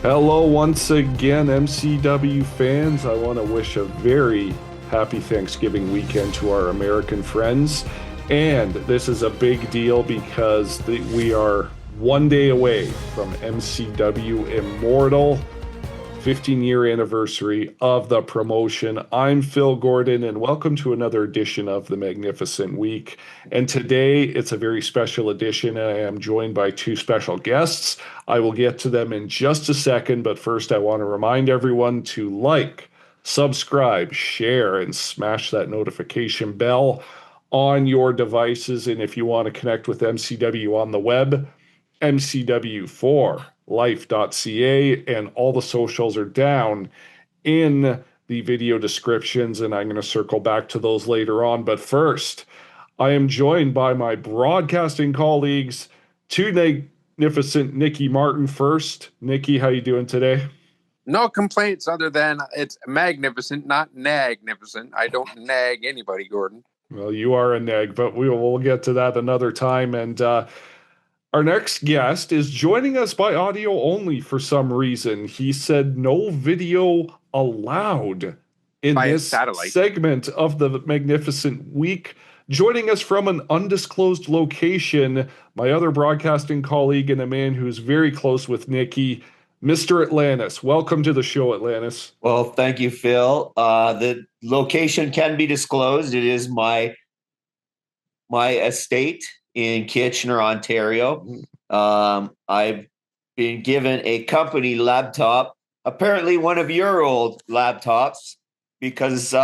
Hello once again, MCW fans. I want to wish a very happy Thanksgiving weekend to our American friends. And this is a big deal because we are one day away from MCW Immortal, 15-year anniversary of the promotion. I'm Phil Gordon, and welcome to another edition of the Magnificent Week. And today, it's a very special edition. I am joined by two special guests. I will get to them in just a second, but first, I want to remind everyone to like, subscribe, share, and smash that notification bell on your devices. And if you want to connect with MCW on the web, MCW4life.ca, and all the socials are down in the video descriptions, and I'm going to circle back to those later on. But first, I am joined by my broadcasting colleagues, two magnificent Nikki Martin first. Nikki, how you doing today? No complaints other than it's magnificent, not nagnificent. I don't nag anybody, Gordon. Well, you are a neg, but we'll get to that another time. And our next guest is joining us by audio only for some reason. He said no video allowed in By a this satellite. segment of the Magnificent Week. Joining us from an undisclosed location, my other broadcasting colleague and a man who's very close with Nikki, Mr. Atlantis. Welcome to the show, Atlantis. Well, thank you, Phil. The location can be disclosed. It is my estate in Kitchener, Ontario. I've been given a company laptop, apparently one of your old laptops, because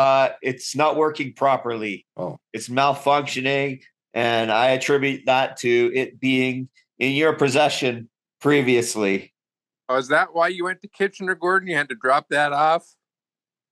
it's not working properly. Oh. It's malfunctioning, and I attribute that to it being in your possession previously. Oh, is that why you went to Kitchener, Gordon? You had to drop that off?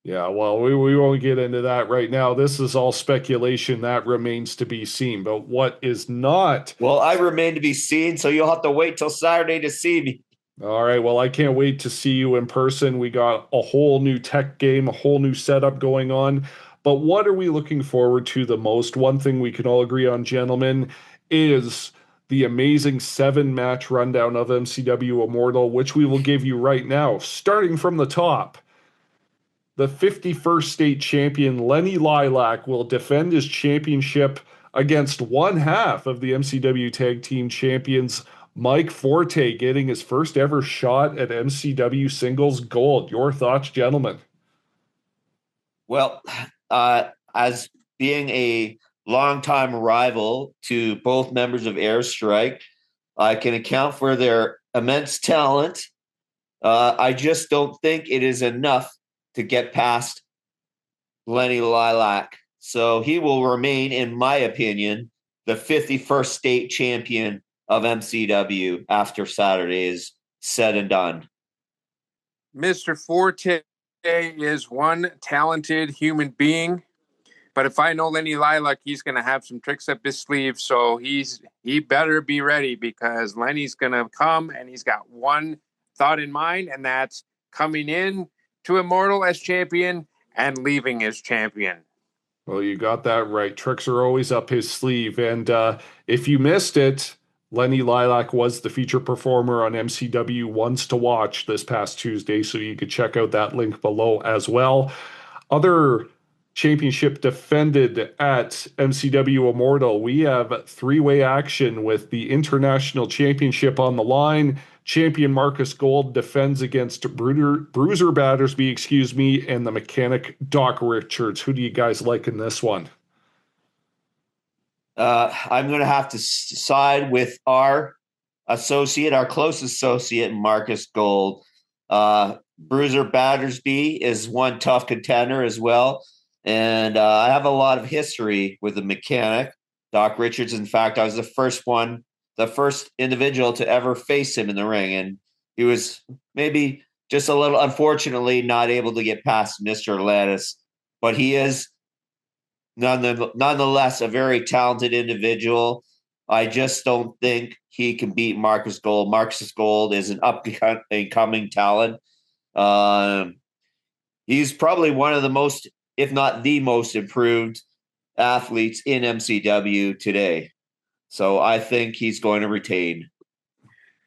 Yeah, well, we won't get into that right now. This is all speculation that remains to be seen. But what is not... Well, I remain to be seen, so you'll have to wait till Saturday to see me. All right, well, I can't wait to see you in person. We got a whole new tech game, a whole new setup going on. But what are we looking forward to the most? One thing we can all agree on, gentlemen, is the amazing 7-match rundown of MCW Immortal, which we will give you right now, starting from the top. The 51st state champion, Lenny Lilac, will defend his championship against one half of the MCW Tag Team Champions, Mike Forte, getting his first ever shot at MCW Singles Gold. Your thoughts, gentlemen? Well, as being a longtime rival to both members of Airstrike, I can account for their immense talent. I just don't think it is enough to get past Lenny Lilac. So he will remain, in my opinion, the 51st state champion of MCW after Saturday is said and done. Mr. Forte is one talented human being, but if I know Lenny Lilac, he's going to have some tricks up his sleeve, so he better be ready, because Lenny's going to come and he's got one thought in mind, and that's coming in to Immortal as champion and leaving as champion. Well, you got that right. Tricks are always up his sleeve. And if you missed it, Lenny Lilac was the feature performer on MCW Ones to Watch this past Tuesday, so you could check out that link below as well. Other championship defended at MCW Immortal. We have three-way action with the International Championship on the line. Champion Marcus Gold defends against Bruiser Battersby, and the mechanic Doc Richards. Who do you guys like in this one? I'm going to have to side with our close associate, Marcus Gold. Bruiser Battersby is one tough contender as well. And I have a lot of history with the mechanic, Doc Richards. In fact, I was the first individual to ever face him in the ring. And he was maybe just a little, unfortunately, not able to get past Mr. Atlantis. But he is nonetheless a very talented individual. I just don't think he can beat Marcus Gold. Marcus Gold is an up-and-coming talent. He's probably one of the most, if not the most improved athletes in MCW today. So I think he's going to retain.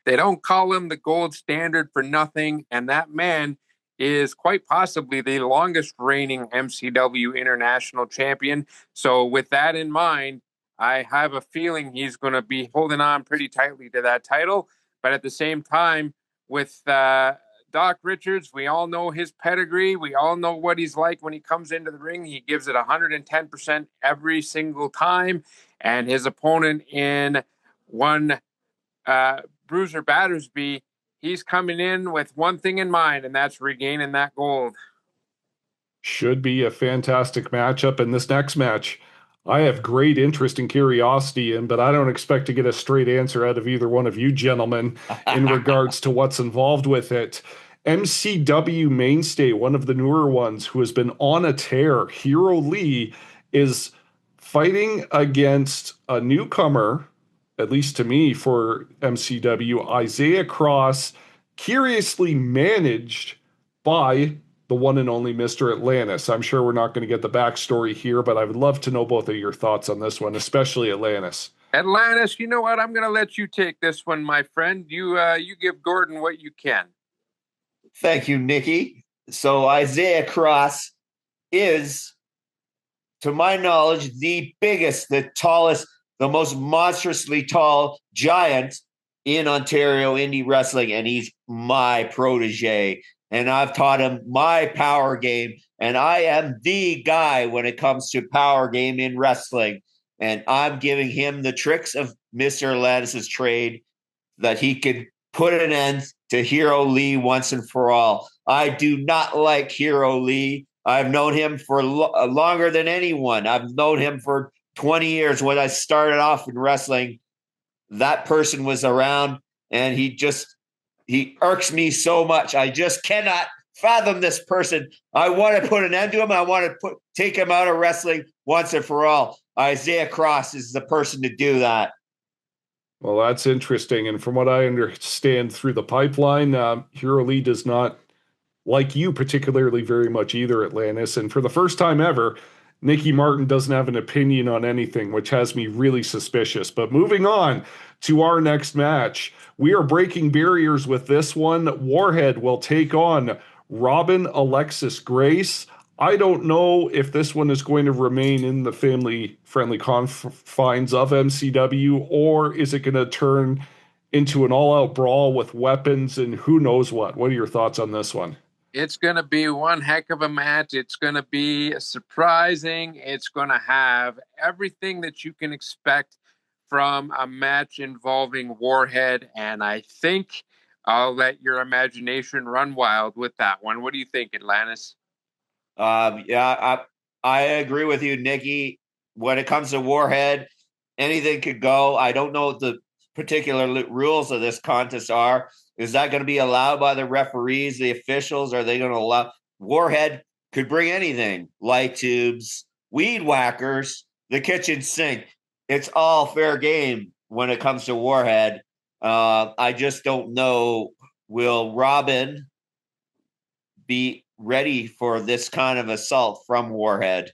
They don't call him the gold standard for nothing. And that man is quite possibly the longest reigning MCW international champion. So with that in mind, I have a feeling he's going to be holding on pretty tightly to that title. But at the same time, with Doc Richards, we all know his pedigree. We all know what he's like when he comes into the ring. He gives it 110% every single time. And his opponent in one Bruiser Battersby, he's coming in with one thing in mind, and that's regaining that gold. Should be a fantastic matchup. In this next match, I have great interest and curiosity in, but I don't expect to get a straight answer out of either one of you gentlemen in regards to what's involved with it. MCW mainstay, one of the newer ones who has been on a tear, Hero Lee, is fighting against a newcomer, at least to me, for MCW, Isaiah Cross, curiously managed by the one and only Mr. Atlantis. I'm sure we're not going to get the backstory here, but I would love to know both of your thoughts on this one, especially Atlantis. Atlantis, you know what? I'm going to let you take this one, my friend. You give Gordon what you can. Thank you, Nikki. So Isaiah Cross is, to my knowledge, the biggest, the tallest, the most monstrously tall giant in Ontario indie wrestling, and he's my protege. And I've taught him my power game, and I am the guy when it comes to power game in wrestling. And I'm giving him the tricks of Mr. Atlantis' trade that he can put an end to Hero Lee once and for all. I do not like Hero Lee. I've known him for longer than anyone. I've known him for 20 years. When I started off in wrestling, that person was around, and he irks me so much. I just cannot fathom this person. I want to put an end to him. I want to take him out of wrestling once and for all. Isaiah Cross is the person to do that. Well, that's interesting. And from what I understand through the pipeline, Hero Lee does not like you particularly very much either, Atlantis. And for the first time ever, Nicky Martin doesn't have an opinion on anything, which has me really suspicious. But moving on to our next match, we are breaking barriers with this one. Warhead will take on Robin Alexis Grace. I don't know if this one is going to remain in the family-friendly confines of MCW, or is it going to turn into an all-out brawl with weapons and who knows what? What are your thoughts on this one? It's going to be one heck of a match. It's going to be surprising. It's going to have everything that you can expect from a match involving Warhead. And I think I'll let your imagination run wild with that one. What do you think, Atlantis? Yeah, I agree with you, Nikki. When it comes to Warhead, anything could go. I don't know what the particular rules of this contest are. Is that going to be allowed by the referees, the officials? Are they going to allow? Warhead could bring anything: light tubes, weed whackers, the kitchen sink. It's all fair game when it comes to Warhead. I just don't know. Will Robin be ready for this kind of assault from Warhead?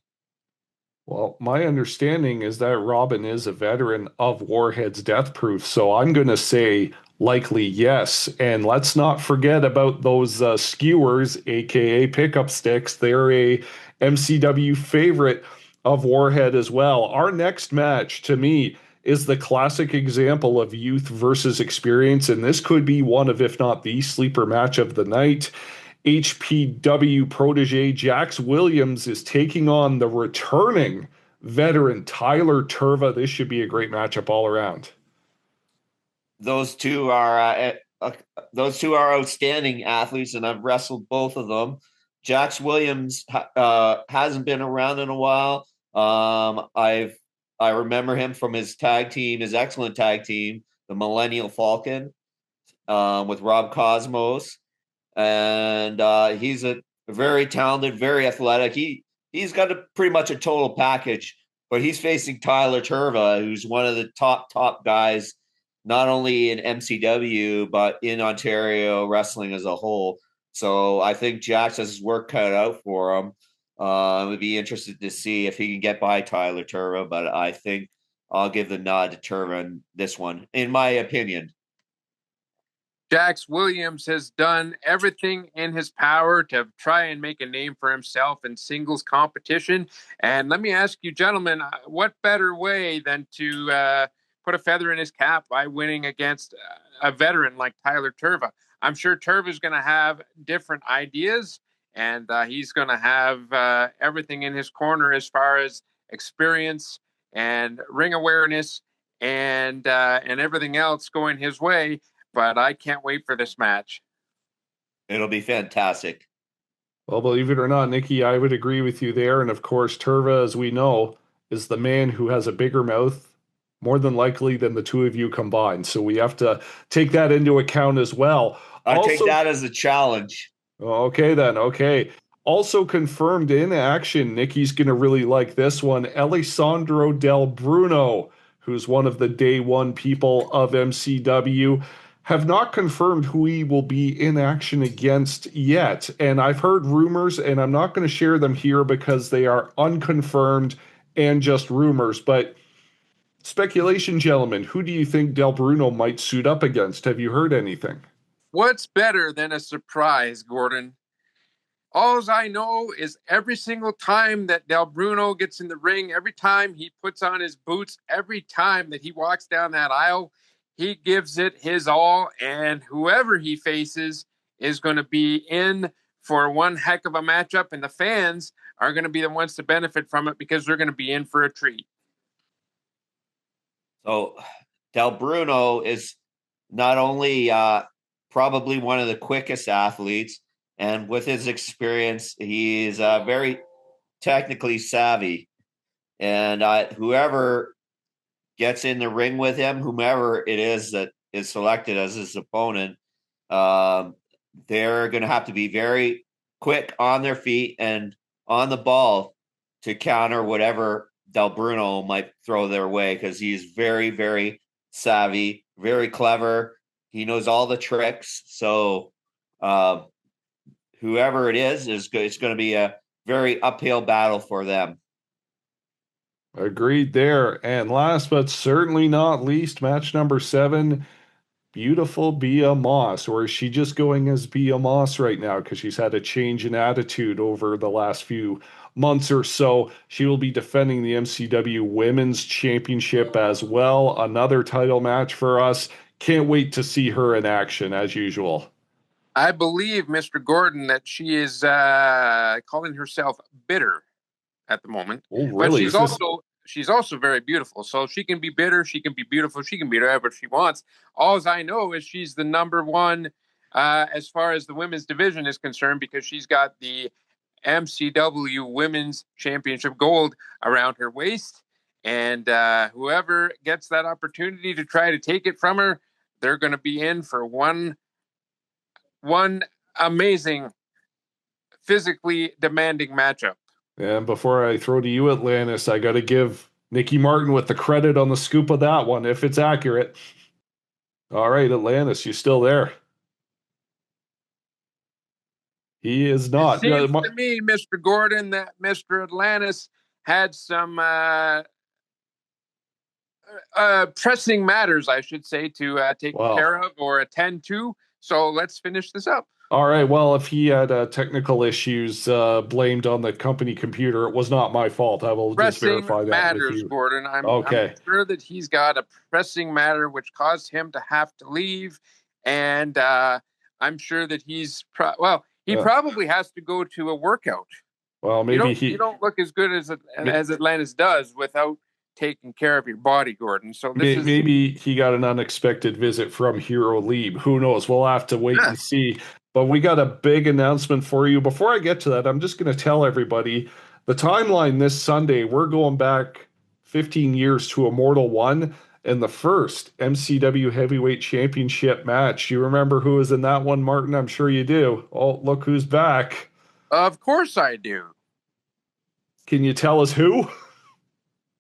Well, my understanding is that Robin is a veteran of Warhead's Death Proof, so I'm going to say likely yes. And let's not forget about those skewers, aka pickup sticks. They're a MCW favorite of Warhead as well. Our next match, to me, is the classic example of youth versus experience, and this could be one of, if not the sleeper match of the night. HPW protege Jax Williams is taking on the returning veteran Tyler Turva. This should be a great matchup all around. Those two are outstanding athletes, and I've wrestled both of them. Jax Williams hasn't been around in a while. I remember him from his excellent tag team, the Millennial Falcon, with Rob Cosmos. And he's a very talented, very athletic. He's got pretty much a total package, but he's facing Tyler Turva, who's one of the top guys, not only in MCW but in Ontario wrestling as a whole. So I think Jax has his work cut out for him. Would be interested to see if he can get by Tyler Turva, but I think I'll give the nod to Turva in this one, in my opinion. Jax Williams has done everything in his power to try and make a name for himself in singles competition. And let me ask you, gentlemen, what better way than to put a feather in his cap by winning against a veteran like Tyler Turva? I'm sure Turva's going to have different ideas, and he's going to have everything in his corner as far as experience and ring awareness and everything else going his way. But I can't wait for this match. It'll be fantastic. Well, believe it or not, Nikki, I would agree with you there. And of course, Turva, as we know, is the man who has a bigger mouth, more than likely, than the two of you combined. So we have to take that into account as well. I take that as a challenge. Okay, then. Okay. Also confirmed in action, Nikki's going to really like this one. Alessandro Del Bruno, who's one of the day one people of MCW, have not confirmed who he will be in action against yet. And I've heard rumors, and I'm not going to share them here because they are unconfirmed and just rumors. But speculation, gentlemen, who do you think Del Bruno might suit up against? Have you heard anything? What's better than a surprise, Gordon? All I know is every single time that Del Bruno gets in the ring, every time he puts on his boots, every time that he walks down that aisle, he gives it his all, and whoever he faces is going to be in for one heck of a matchup, and the fans are going to be the ones to benefit from it because they're going to be in for a treat. So Del Bruno is not only probably one of the quickest athletes, and with his experience, he's very technically savvy. And whoever gets in the ring with him, whomever it is that is selected as his opponent, they're going to have to be very quick on their feet and on the ball to counter whatever Del Bruno might throw their way, because he's very, very savvy, very clever. He knows all the tricks. So whoever it is it's going to be a very uphill battle for them. Agreed there. And last but certainly not least, match number 7, beautiful Bia Moss. Or is she just going as Bia Moss right now because she's had a change in attitude over the last few months or so? She will be defending the MCW Women's Championship as well. Another title match for us. Can't wait to see her in action as usual. I believe, Mr. Gordon, that she is calling herself bitter at the moment. Oh, really? But she's also very beautiful. So she can be bitter, she can be beautiful, she can be whatever she wants. All I know is she's the number one as far as the women's division is concerned, because she's got the MCW Women's Championship gold around her waist. And whoever gets that opportunity to try to take it from her, they're going to be in for one amazing, physically demanding matchup. And before I throw to you, Atlantis, I got to give Nikki Martin with the credit on the scoop of that one, if it's accurate. All right, Atlantis, you still there? He is not. It seems to me, Mr. Gordon, that Mr. Atlantis had some pressing matters, I should say, to take care of or attend to. So let's finish this up. All right. Well, if he had technical issues blamed on the company computer, it was not my fault. I will just verify that matters, with you. Gordon. I'm sure that he's got a pressing matter which caused him to have to leave, and I'm sure that he's probably has to go to a workout. Well, maybe you don't look as good as Atlantis does without taking care of your body, Gordon. So maybe he got an unexpected visit from Hero Lieb. Who knows? We'll have to wait and see. But we got a big announcement for you. Before I get to that, I'm just going to tell everybody the timeline this Sunday. We're going back 15 years to Immortal 1 and the first MCW Heavyweight Championship match. You remember who was in that one, Martin? I'm sure you do. Oh, look who's back. Of course I do. Can you tell us who?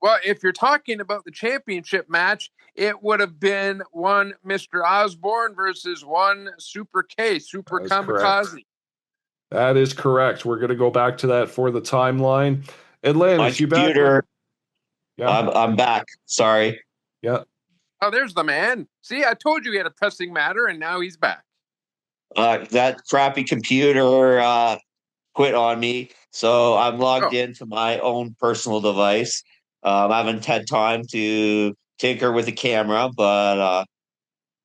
Well, if you're talking about the championship match, it would have been one Mr. Osborne versus one Super K, Super Kamikaze. Correct. That is correct. We're going to go back to that for the timeline. Atlantis, you back? Yeah. I'm back. Sorry. Yeah. Oh, there's the man. See, I told you he had a pressing matter, and now he's back. That crappy computer quit on me, so I'm logged Oh, into my own personal device. I haven't had time to tinker with the camera, but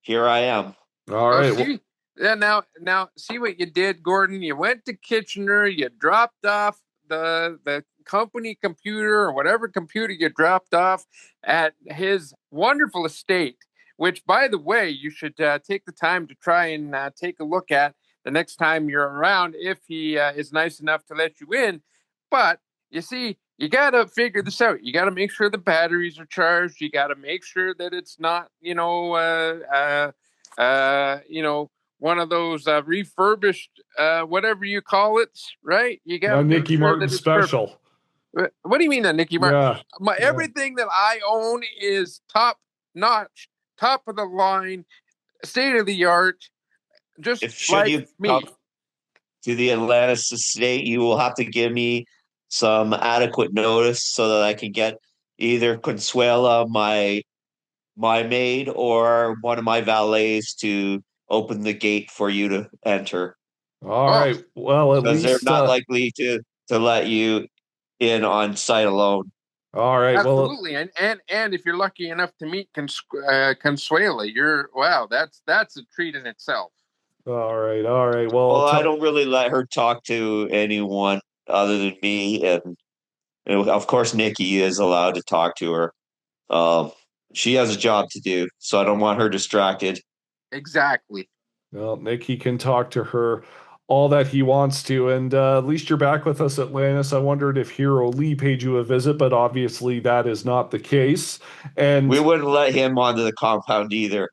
here I am. All oh, right. Well, see, yeah, now, see what you did, Gordon. You went to Kitchener. You dropped off the company computer or whatever computer you dropped off at his wonderful estate. Which, by the way, you should take the time to try and take a look at the next time you're around, if he is nice enough to let you in. But you see, you got to figure this out. You got to make sure the batteries are charged. You got to make sure that it's not, one of those refurbished, whatever you call it, right? You got to make Nicky sure Martin that it's perfect. special. What do you mean, Nicky Martin? Yeah. Yeah. Everything that I own is top notch, top of the line, state of the art, just If should like you me. come to the Atlantis estate, you will have to give me some adequate notice so that I can get either Consuela, my maid, or one of my valets to open the gate for you to enter, All Oh, right. Well, at because they're least not likely to let you in on site alone. all right. Well, absolutely, and if you're lucky enough to meet Consuela, you're wow, that's a treat in itself. all right. All right. Well, Well, I tell don't really let her talk to anyone other than me, and of course Nikki is allowed to talk to her. Um, she has a job to do, so I don't want her distracted. Exactly. well, Nick, he can talk to her all that he wants to. And at least you're back with us, Atlantis. I wondered if Hero Lee paid you a visit, but obviously that is not the case. We And wouldn't let him onto the compound either.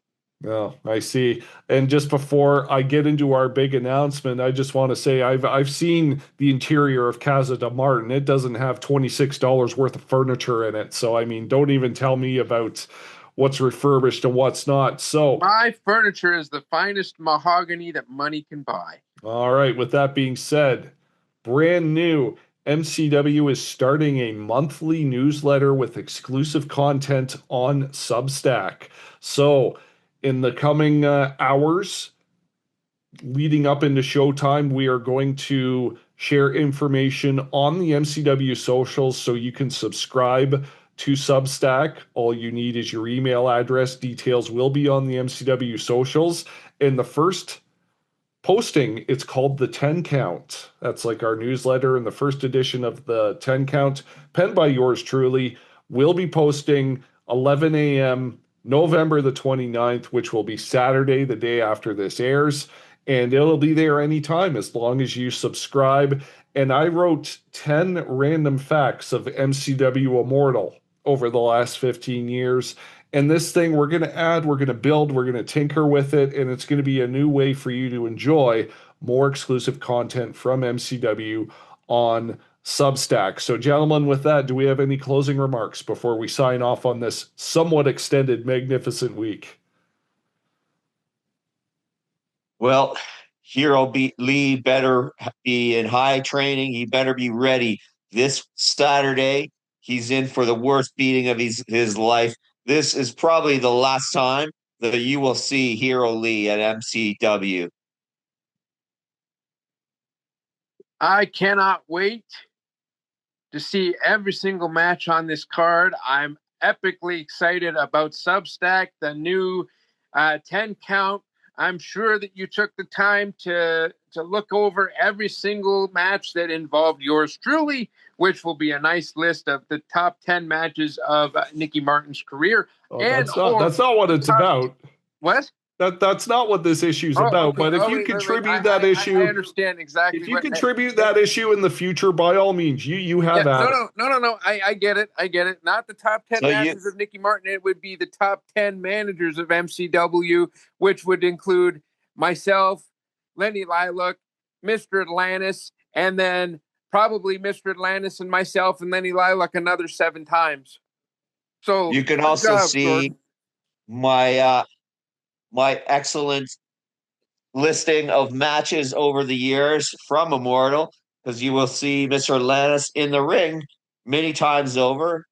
oh, I see. And just before I get into our big announcement, I just want to say I've seen the interior of Casa de Martin. It doesn't have $26 worth of furniture in it. So I mean, don't even tell me about what's refurbished and what's not. So, My furniture is the finest mahogany that money can buy. all right, with that being said, brand new MCW is starting a monthly newsletter with exclusive content on Substack. So, in the coming hours, leading up into showtime, we are going to share information on the MCW socials so you can subscribe to Substack. All you need is your email address. Details will be on the MCW socials. And the first posting, it's called the 10 Count. That's like our newsletter, and the first edition of the 10 Count, penned by yours truly, will be posting 11 a.m. November the 29th, which will be Saturday, the day after this airs. And it'll be there anytime as long as you subscribe. And I wrote 10 random facts of MCW Immortal over the last 15 years. And this thing we're going to add, we're going to build, we're going to tinker with it, and it's going to be a new way for you to enjoy more exclusive content from MCW on Substack. So, gentlemen, with that, do we have any closing remarks before we sign off on this somewhat extended, magnificent week? Well, Lee better be in high training. He better be ready this Saturday. He's in for the worst beating of his life. This is probably the last time that you will see Hero Lee at MCW. I cannot wait to see every single match on this card. I'm epically excited about Substack, the new 10 count. I'm sure that you took the time to look over every single match that involved yours truly, which will be a nice list of the top 10 matches of Nicky Martin's career. Oh, And or that's not what it's top, about. what? That's not what this issue's Oh, about. okay. But if Oh, you wait. contribute that I issue, understand if exactly you what. contribute that issue in the future, by all means, you Yeah, have at it. no. I get it. I get it. Not the top 10 So you matches of Nicky Martin. It would be the top 10 managers of MCW, which would include myself, Lenny Lilac, Mr. Atlantis, and then probably Mr. Atlantis and myself and Lenny Lilac another 7 times. So you can good also job, see Gordon. my excellent listing of matches over the years from Immortal, because you will see Mr. Atlantis in the ring many times over,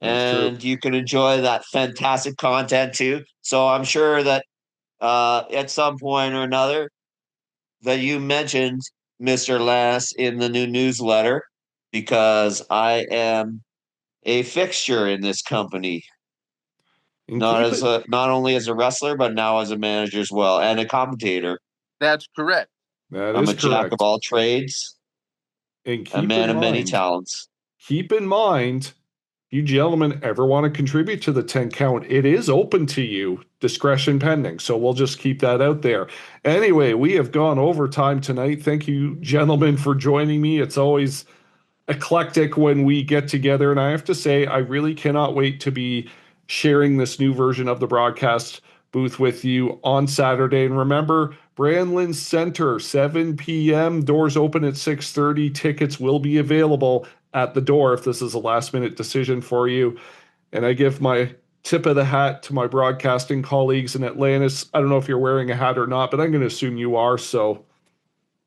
That's true. and you can enjoy that fantastic content too. So I'm sure that at some point or another that you mentioned Mr. Lance in the new newsletter because I am a fixture in this company, And keep it not only as a wrestler but now as a manager as well and a commentator. That's correct. that I'm is a jack of correct. all trades, And a man of many talents. keep in mind, you gentlemen ever want to contribute to the 10 count, it is open to you, discretion pending. So we'll just keep that out there. Anyway, we have gone over time tonight. Thank you, gentlemen, for joining me. It's always eclectic when we get together. And I have to say, I really cannot wait to be sharing this new version of the broadcast booth with you on Saturday. And remember, Brandlin Center, 7 p.m. Doors open at 6:30. Tickets will be available at the door if this is a last minute decision for you. And I give my tip of the hat to my broadcasting colleagues in Atlantis. I don't know if you're wearing a hat or not, but I'm going to assume you are. So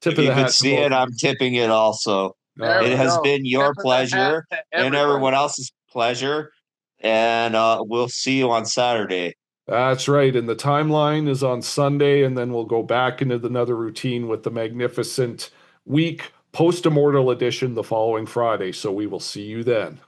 tip If of you the could hat to see both it, of I'm you. tipping it also. All There It we right. has go. been your Tip of the hat pleasure to and everybody. everyone else's pleasure. And we'll see you on Saturday. That's right. And the timeline is on Sunday, and then we'll go back into another routine with the magnificent week post Immortal edition the following Friday. So we will see you then.